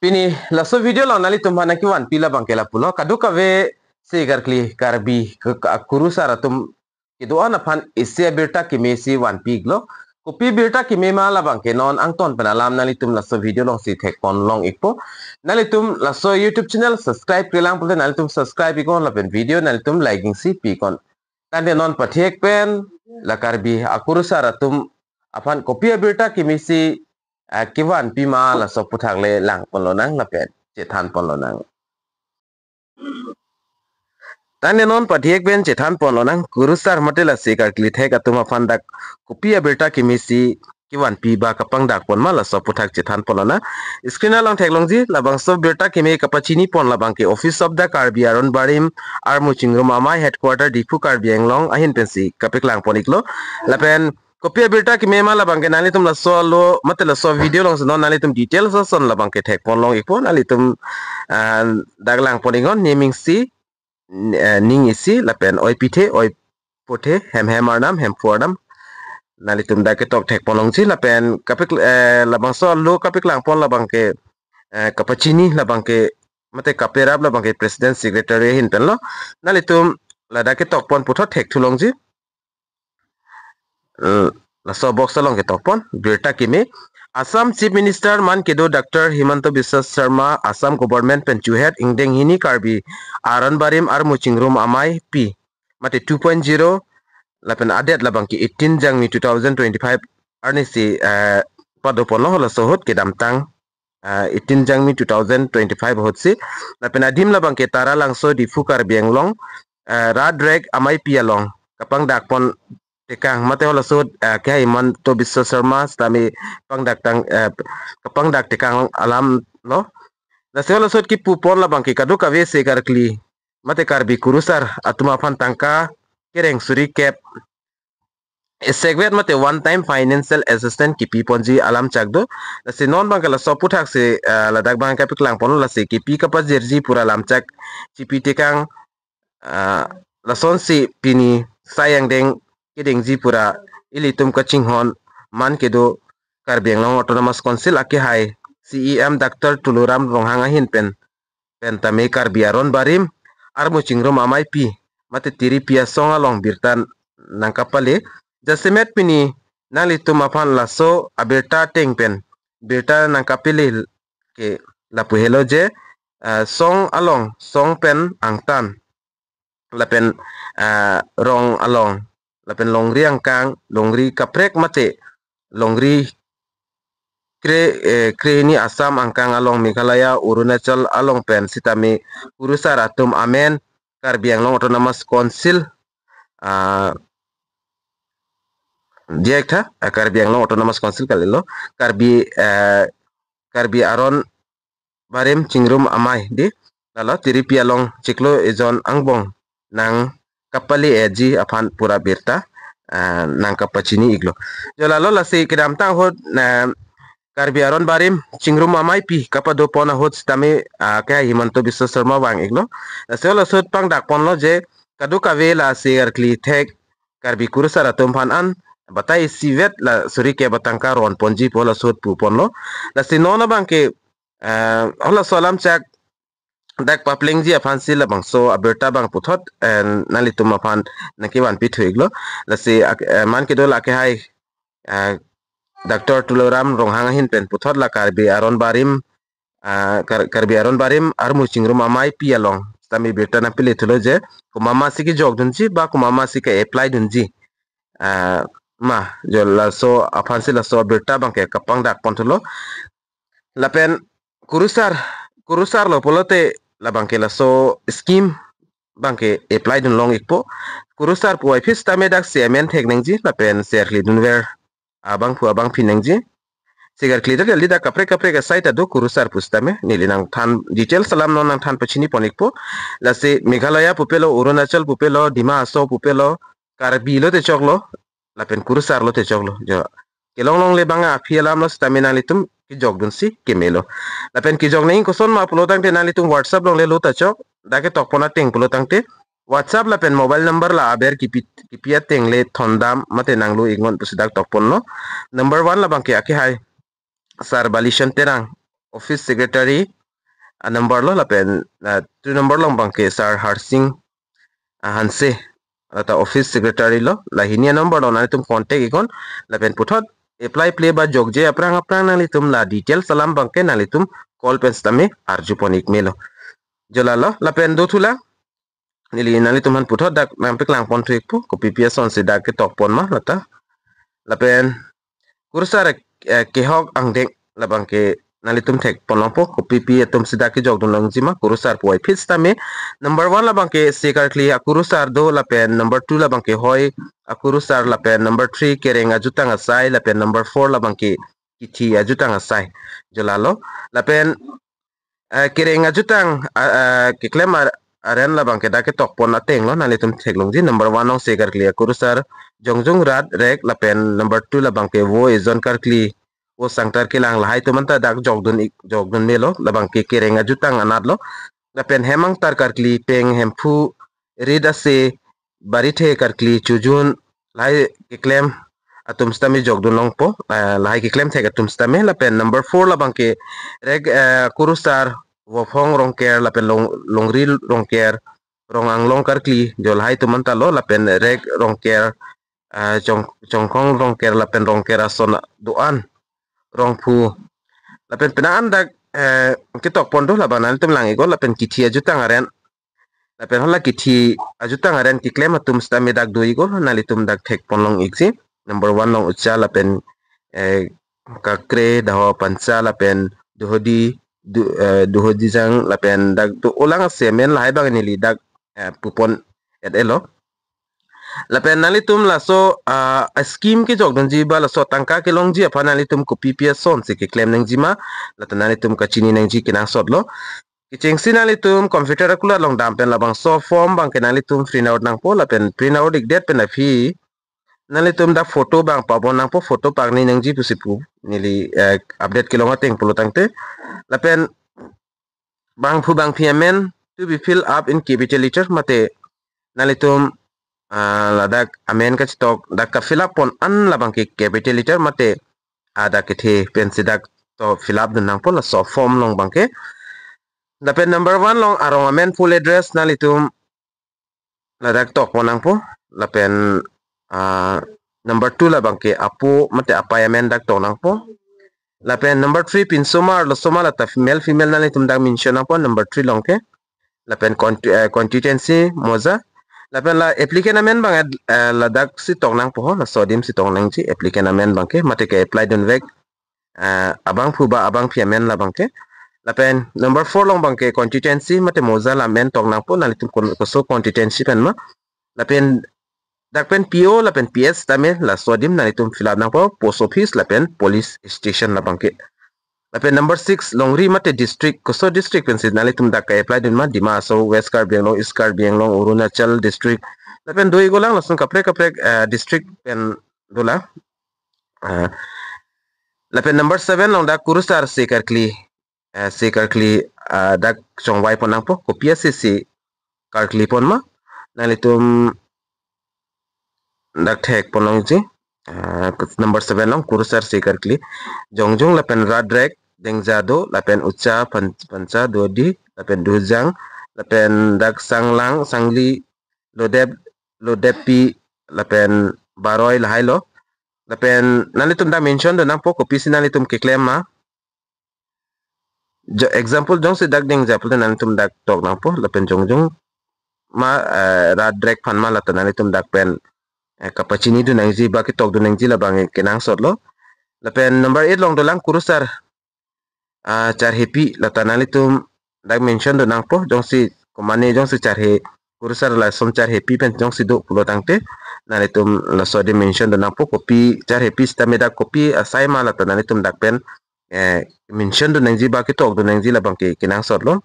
Pini laso video lo nali tumhana ki wan pila bangkela pulo kadu kave segar kli karbi kuru sara tum kido ana pan isse birta ki mesi wan piglo kopi birta ki mema la bangke non angton penalam nali tum laso video long si tek pon long ikpo nali tum laso YouTube channel subscribe krilang pulte nali tum subscribe ikon la pen video nali tum liking si pikon tande non pathek pen la karbi akuru sara tum apan kopi birta ki mesi kiwan pima la so puthak le lang pon lo nang la pen che than pon lo nang tane non pathiek ben che than pon lo nang kurusar matela se kar kli thek atuma fandak kopia berta kimisi kiwan pi ba kapang dak pon ma la so puthak che than pon lo na screen along thek long ji labang so berta kimi kapachini pon labang ke office of the karbi aron barim armu chingrum amai headquarter dipu karbi anglong ahin pensi kapik lang pon iklo la pen kopia berta ki mema la bangke nali tum la so lo matela so video long so nali tum details so son la bangke thek pon long ipon nali tum daglang poningon naming si ning isi la pen oi pithe oi pothe hem arnam hem fornam nali tum da ke tok thek pon long si la pen kapik la bang so lo kapik lang pon la bangke kapachini la bangke mate kaperab la bangke president secretary hin pen lo nali tum la da ke tok pon puthot thek thulong ji la so box along ke topon berta kimi Assam Chief Minister man kedo Dr. Himanta Biswa Sharma Assam Government penchuhet ingdeng hini karbi aran barim ar muchingrum amai p mate 2.0 lapen adet labang ki 18 jangmi 2025 arni si padopon lo la sohot ke damtang 18 jangmi 2025 hotsi lapen adim labang ke tara langso di fukar bienglong radrek amai p along kapang dakpon tekang mate hola sud kaya iman to Biswa Sharma stami pangdak tang kapangdak tekang alam lo na se hola sud ki pupon la bangki kadu kave se karkli mate karbi kurusar atuma fan tangka kereng suri kep segwet mate one time financial assistant ki ponji alam chakdo na se non bangka la soputhak se ladak bangka piklang pon la se ki pi kapas jerji pura lam chak cipi tekang la son si pini sayang deng kedeng jipura ilitum kaching hon man kedo karbi anglong autonomous council ake hai CEM Dr. Tuluram ronghanga hin pen tame karbi aron barim armu chingrum amai pi mate tiri pia songa long birtan nangkapale jasemet pini nalitum apan laso aberta teng pen birta nangkapile ke lapu hello je song along song pen angtan lapen rong along lapen longri angkang longri kaprek mate longri kre ni Assam angkang along Meghalaya Arunachal along pen sitami kurusar atum amen karbi anglong autonomous council direkta karbi anglong autonomous council kalilo karbi aron barem chingrum amai di lalo tiripi along ciklo ejon angbong nang kapali eji apan pura berta nang kapachini iglo jolalo la se kedam tang hot karbi aron barim chingrum amai pi kapado pona hot stame kaya Himanta Biswa Sharma wang iglo la se la sot pang dak pon lo je kadu kave la se arkli thek karbi kurusara tumpan an batai sivet la suri ke batangka ron ponji pola sot pu pon lo la se nona bang ke hola salam chak dak papling ji afan sil bang so aberta bang puthot nalitum afan nakiwan pithuiglo la se man ke dola ke hai Dr. Tuluram ronghanga hin pen puthot la karbi aron barim armu chingrum amai pi along tami berta na pile thulo je kumama si ki jog dunji ba kumama si ke apply dunji ma jo la so afan sil la so berta bang ke kapang dak pon thulo lapen kurusar lo polote la bangke la so scheme bangke apply dun long ikpo kurusar pu office tame dak semen thek nangji la pen serli dunwer abang pu abang pinangji segar clear da lida kapre ka site adu kurusar pustame nilinang than details salam non nang than pachini ponikpo la se Meghalaya pupelo Arunachal pupelo Dima Aso pupelo karbi lo te choklo la pen kurusar lo te choklo jo kelong long le banga phialam lo stamina litum ki jog dun si kemelo lapen ki jog nei koson ma pulotang te nali tum WhatsApp long le lo ta chok dake tokpona teng pulotang te WhatsApp la pen mobile number la aber ki pia teng le thondam mate nanglu ingon pusidak tokpon no number 1 la bangke ake hai sar balishan terang office secretary number lo lapen 2 number long bangke sir Harsing Hanse ata office secretary lo lahinia number lo nalitum contact ikon lapen puthot apply play ba jogje aprang nalitum la detail salam bangke nalitum call penstame arjuponik melo jolalo lapen do thula nili nalitum han puthot dak nampek lang pon thik po ko pps on se dak ke tok pon ma lata lapen kursar kehok angdek labang ke nalitum thek ponlongpo ko pp atum sida ke jog dong jima kurusar poi fits tame number 1 labang ke sekar kli akurusar do lapen number 2 labang ke hoi akurusar lapen number 3 kerenga jutang asai lapen number 4 labang ke kithi ajutang asai jolalo lapen kerenga jutang ke klemar aren labang ke dake tok pon ateng lo nalitum thek longji number 1 ong sekar kli akurusar jongjong rat rek lapen number 2 labang ke wo ezon kar kli वो संगतर के लांग लहाई तो मनता दाग जogdun melo labang ke kerenga jutang anat lo lapen hemang tar karkli peng hempu rida se barithe karkli chujun lai ke claim atum stami jogdun longpo lai ke claim thek atum stami lapen number 4 labang ke reg kurusar wo phong rongker lapen longri rongker rongang long karkli jol hai to manta lo lapen reg rongker chongkong rongker lapen rongker ason doan rongpu lapen penaan dak kitok pondo labanan tum langi go lapen kithi ajutang aren lapen hola kithi ajutang aren ki claim atum stame dak doi go nalitum dak thek ponlong iksi number 1 long ucha lapen kakre daho pancha lapen duhodi jang lapen dak do ulang semen lai bang nili dak pupon et elo lapen nalitum laso scheme ke jogdon jiba laso tangka ke longji apa nalitum ko pps son se ke claim nang jima latan nalitum ka chini nang ji kinang sotlo kicheng sinalitum computer akula long dampen labang so form bang ke nalitum print out nang po lapen print out dik det pen afi nalitum da photo bang pabon nang po photo pagni nang ji pusipu nili update ke longa teng pulo tangte lapen bang phu bang payment to be fill up in capital letter mate nalitum ladak amen ka stok dak ka fill up pon an labang ke capital letter mate ada ke the pensidak to fill up nang pon la so form long bangke dapen number 1 long arong amen full address nalitum ladak tok pon nang po lapen number 2 labang ke apo mate apa amen dak to nang po lapen number 3 pinsomar lo soma lata female nalitum dak mention nang po number 3 long ke lapen constituency moza lapen la applicant amen bang ladak si tong nang po la sodim si tong nang ji applicant amen bang ke mate ke apply don vek abang phuba abang payment la bang ke lapen number 4 long bang ke constituency mate moza la men tong nang po nalitum ko so constituency pen ma lapen dakpen PO lapen PS tame la sodim nalitum fill up nang po post office lapen police station la bang ke lapen number 6 longri mate district koso district pen nalitum dak apply din ma dima so west Karbi Anglong east Karbi Anglong Arunachal district lapen doi golang lasun kaprek district pen dola lapen number 7 long dak kurusar sekarkli dak chongwai pon nang po kopia se karkli pon ma nalitum dak thek pon long ji number 7 long kurusar sekarkli jongjong lapen radrek dengjado lapen ucha pancha dodi lapen dujang lapen dak sanglang sangli lodepi lapen baroy lahailo lapen nalitum da mention do nang po kopi sinalitum ke claim ma example jong si dak ding example nalitum dak tok nang po lapen jongjong ma radrek phan ma latan nalitum dak pen kapachini do nang ji ba ki tok do nang ji labang kenang sotlo lapen number 8 long do lang kurusar char happy lata nalitum dak mention do nang po jong si komane jong si char he kurusar la som char happy pen jong si do pulo tangte nalitum la so de mention do nang po copy char happy stame dak copy asai ma lata nalitum dak pen mention do nang ji ba ki tok do nang ji la bang ke kinang sot lo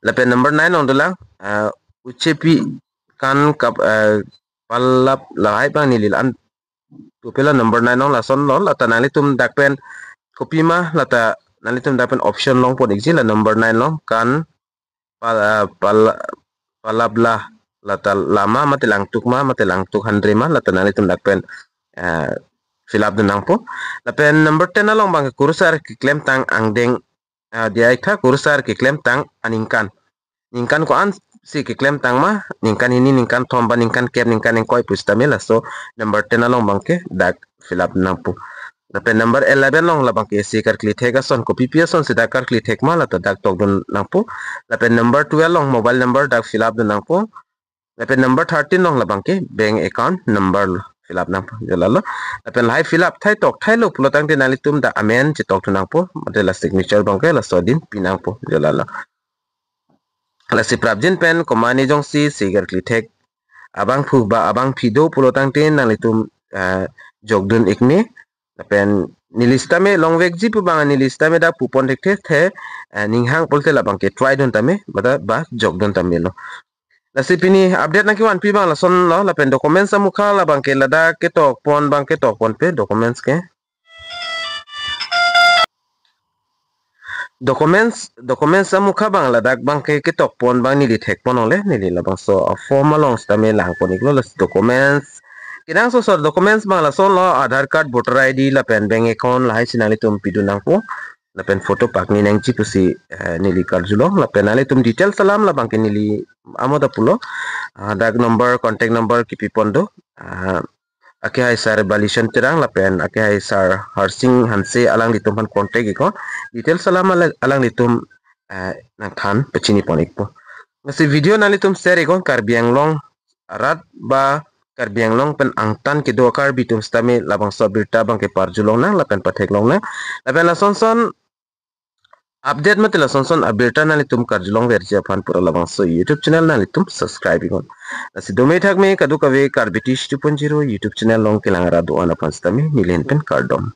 lapen number 9 on do lang uchepi kan kap palap lahai bang nilil an to pela number 9 on la son lo lata nalitum dak pen copy ma lata nalitum dapen option long po diksi la number 9 long kan palabla lata lama mate langtuk handre ma lata nalitum dapen fill up nang po lapen number 10 along bang kurusar ki claim tang angdeng dia ikha kurusar ki claim tang aningkan ningkan ko an si ki claim tang ma ningkan ini ningkan thomba ningkan kep ningkan engkoi pustamela so number 10 along bang ke dak fill up nang po lapen number 11 long labang ke si kar kli thega son copy paste son sida kar kli thek ma la to dak tok dun nang po lapen number 12 long mobile number dak fill up nang po lapen number 13 long labang ke bank account number fill up nang po jalalo lapen lai fill up thai tok thai lo pulotang tin alitum da amen chi tok nang po la signature bang ke la so din pinang po jalalo la si prabjin pen komani jong si sigar kli thek abang phu ba abang phido pulotang tin alitum jogdun ikni lapen nilista me long vek ji pu bang nilista me da pupon dekte the ninghang polte labang ke try don tame bada ba jogdon tame lo Nasipini update na kiwan pi bang la son lo la pen documents sa mukha la bang ke lada ke tok pon pe documents ke documents sa mukha bang lada bang ke tok pon bang ni li thek pon ole ni li la bang so a formal long sta me lang pon iklo documents kinang so documents bang la son lo Aadhaar card voter ID la pen bank account la hai sinali tum pidu nang po la pen photo pak ni nang chi pusi nili karjulo la pen ale tum detail salam la bang ke nili amoda pulo dag number contact number kipi pondo ake hai sar balishan terang la pen ake hai sar harsing hanse alang litum han contact iko detail salam alang litum nang khan pechini ponik po ngasi video nali tum share iko Karbi Anglong rat ba Karbi Anglong pen angtan ke do Karbi tum stame labang so birta bang ke parjulong na la pen pathek long na la pen la son update mate la son update na litum karjulong versi aphan pura labang so YouTube channel na litum subscribe gon nasi domei thak me kadu kave Karbitish 2.0 YouTube channel long kelangara do ana panstami nilen pen kardom